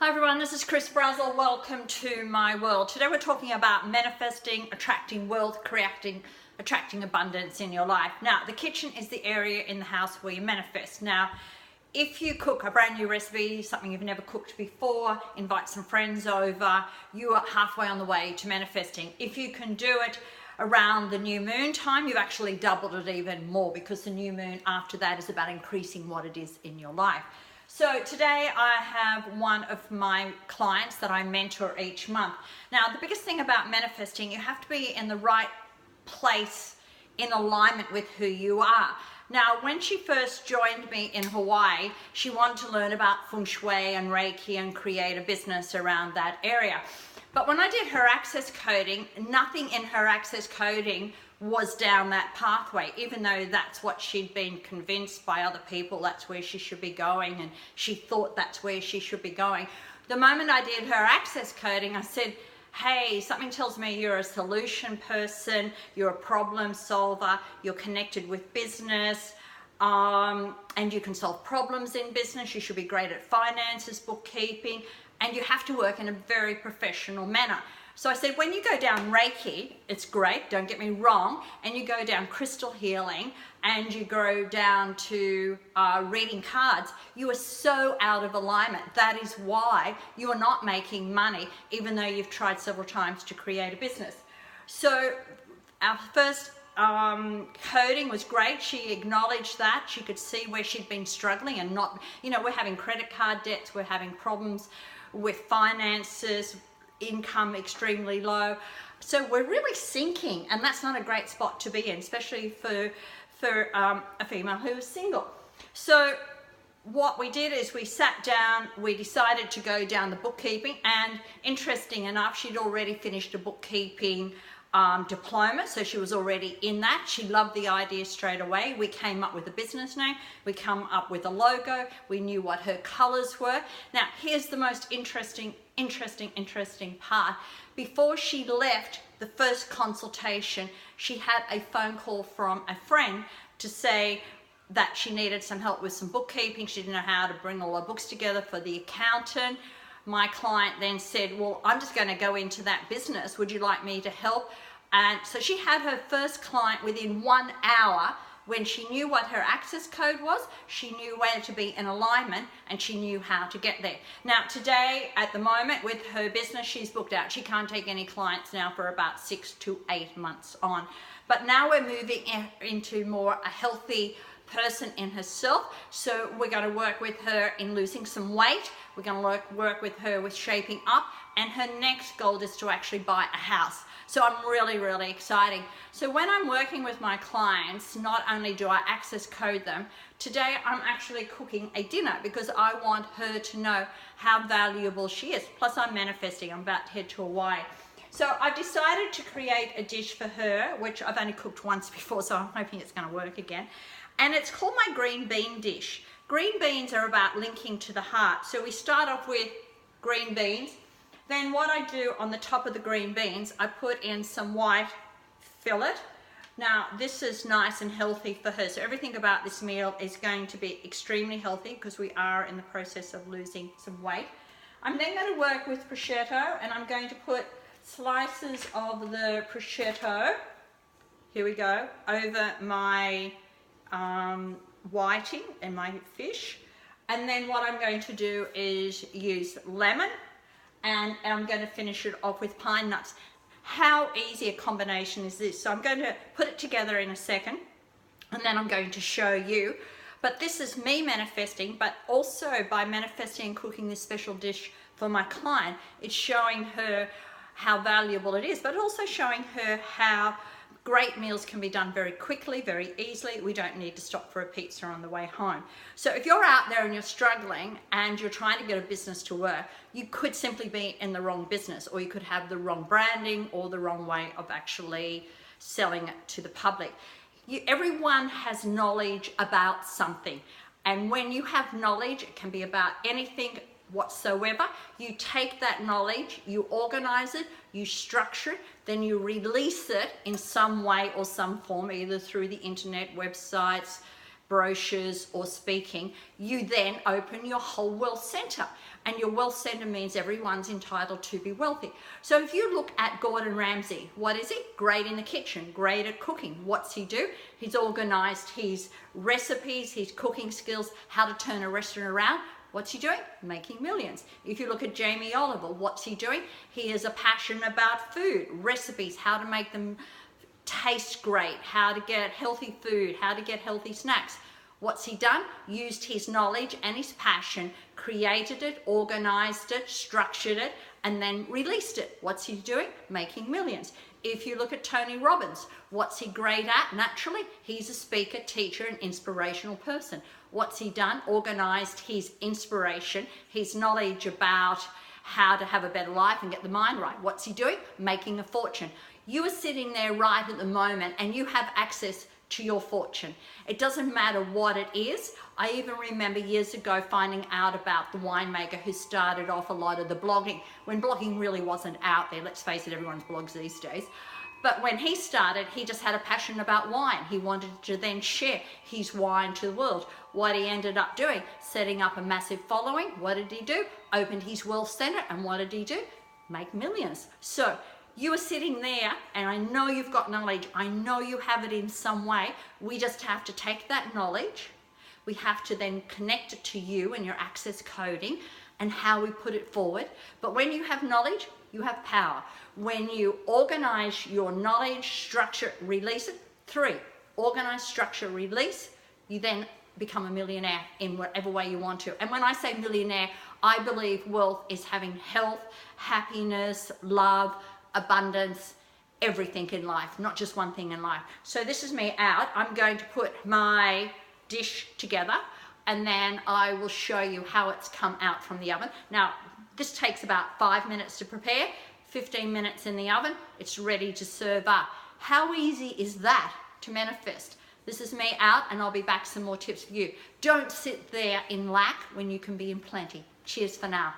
Hi everyone, this is Brazel. Welcome to my world. Today we're talking about manifesting, attracting wealth, attracting abundance in your life. Now, the kitchen is the area in the house where you manifest. Now, if you cook a brand new recipe, something you've never cooked before, invite some friends over, you are halfway on the way to manifesting. If you can do it around the new moon time, you've actually doubled it even more, because the new moon after that is about increasing what it is in your life. So today I have one of my clients that I mentor each month. Now, the biggest thing about manifesting, you have to be in the right place in alignment with who you are. Now, when she first joined me in Hawaii, she wanted to learn about Feng Shui and Reiki and create a business around that area. But when I did her access coding, nothing in her access coding was down that pathway, even though that's what she'd been convinced by other people that's where she should be going, and she thought that's where she should be going. The moment I did her access coding, I said, hey, something tells me you're a solution person, you're a problem solver, you're connected with business, and you can solve problems in business. You should be great at finances, bookkeeping, and you have to work in a very professional manner. So I said, when you go down Reiki, it's great, don't get me wrong, and you go down crystal healing, and you go down to reading cards, you are so out of alignment. That is why you are not making money, even though you've tried several times to create a business. So our first coding was great. She acknowledged that. She could see where she'd been struggling and not, we're having credit card debts, we're having problems with finances, income extremely low, so we're really sinking, and that's not a great spot to be in, especially for a female who is single. So what we did is we sat down, we decided to go down the bookkeeping, and interesting enough, she'd already finished a bookkeeping diploma, so she was already in that. She loved the idea straight away. We came up with a business name, we come up with a logo, we knew what her colors were. Now, here's the most interesting part. Before she left the first consultation, she had a phone call from a friend to say that she needed some help with some bookkeeping. She didn't know how to bring all her books together for the accountant. My client then said, well, I'm just going to go into that business. Would you like me to help? And so she had her first client within 1 hour. When she knew what her access code was, she knew where to be in alignment, and she knew how to get there. Now, today, at the moment, with her business, she's booked out. She can't take any clients now for about 6 to 8 months on. But now we're moving into more a healthy person in herself. So we're going to work with her in losing some weight. We're going to work with her with shaping up, and her next goal is to actually buy a house. So I'm really exciting. So when I'm working with my clients, not only do I access code them, today I'm actually cooking a dinner because I want her to know how valuable she is. Plus I'm manifesting, I'm about to head to Hawaii. So I've decided to create a dish for her, which I've only cooked once before, so I'm hoping it's going to work again. And it's called my green bean dish. Green beans are about linking to the heart. So we start off with green beans. Then what I do on the top of the green beans, I put in some white fillet. Now this is nice and healthy for her. So everything about this meal is going to be extremely healthy because we are in the process of losing some weight. I'm then going to work with prosciutto, and I'm going to put slices of the prosciutto, here we go, over my whiting and my fish. And then what I'm going to do is use lemon, and I'm going to finish it off with pine nuts. How easy a combination is this? So I'm going to put it together in a second, and then I'm going to show you. But this is me manifesting, but also by manifesting and cooking this special dish for my client, it's showing her how valuable it is, but also showing her how great meals can be done very quickly, very easily. We don't need to stop for a pizza on the way home. So if you're out there and you're struggling and you're trying to get a business to work, you could simply be in the wrong business, or you could have the wrong branding or the wrong way of actually selling it to the public. Everyone has knowledge about something. And when you have knowledge, it can be about anything whatsoever. You take that knowledge, you organize it, you structure it, then you release it in some way or some form, either through the internet, websites, brochures or speaking, you then open your whole wealth center. And your wealth center means everyone's entitled to be wealthy. So if you look at Gordon Ramsay, what is he? Great in the kitchen, great at cooking. What's he do? He's organized his recipes, his cooking skills, how to turn a restaurant around. What's he doing? Making millions. If you look at Jamie Oliver, what's he doing? He has a passion about food, recipes, how to make them taste great, how to get healthy food, how to get healthy snacks. What's he done? Used his knowledge and his passion, created it, organized it, structured it, and then released it. What's he doing? Making millions. If you look at Tony Robbins, what's he great at? Naturally, he's a speaker, teacher, and inspirational person. What's he done? Organized his inspiration, his knowledge about how to have a better life and get the mind right. What's he doing? Making a fortune. You are sitting there right at the moment and you have access to your fortune. It doesn't matter what it is. I even remember years ago finding out about the winemaker who started off a lot of the blogging when blogging really wasn't out there. Let's face it, everyone's blogs these days. But when he started, he just had a passion about wine. He wanted to then share his wine to the world. What he ended up doing, setting up a massive following. What did he do? Opened his wealth center, and what did he do? Make millions. So you are sitting there, and I know you've got knowledge. I know you have it in some way. We just have to take that knowledge. We have to then connect it to you and your access coding and how we put it forward. But when you have knowledge, you have power. When you organize your knowledge, structure, release it. 3, organize, structure, release. You then become a millionaire in whatever way you want to. And when I say millionaire, I believe wealth is having health, happiness, love, abundance, everything in life, not just one thing in life. So this is me out. I'm going to put my dish together and then I will show you how it's come out from the oven. Now, this takes about 5 minutes to prepare, 15 minutes in the oven. It's ready to serve up. How easy is that to manifest? This is me out and I'll be back with some more tips for you. Don't sit there in lack when you can be in plenty. Cheers for now.